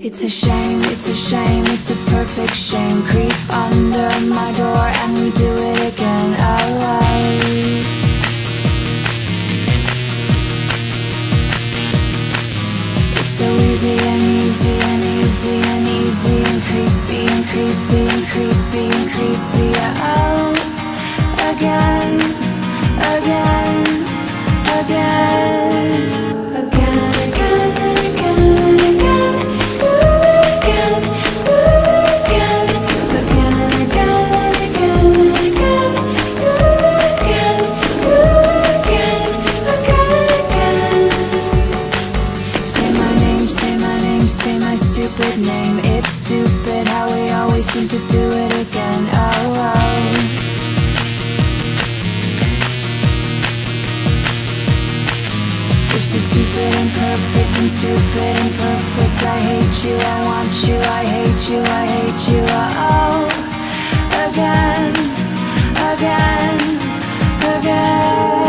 It's a shame, it's a shame, it's a perfect shame. Creep under my door and we do it again. Alright. It's so easy and easy and easy and easy and creepy and creepy and creepy and creepy. Oh, again, again, again. Stupid name, it's stupid how we always seem to do it again. Oh, oh. You're so stupid and perfect and stupid and perfect. I hate you, I want you, I hate you, I hate you. Oh, again, again, again.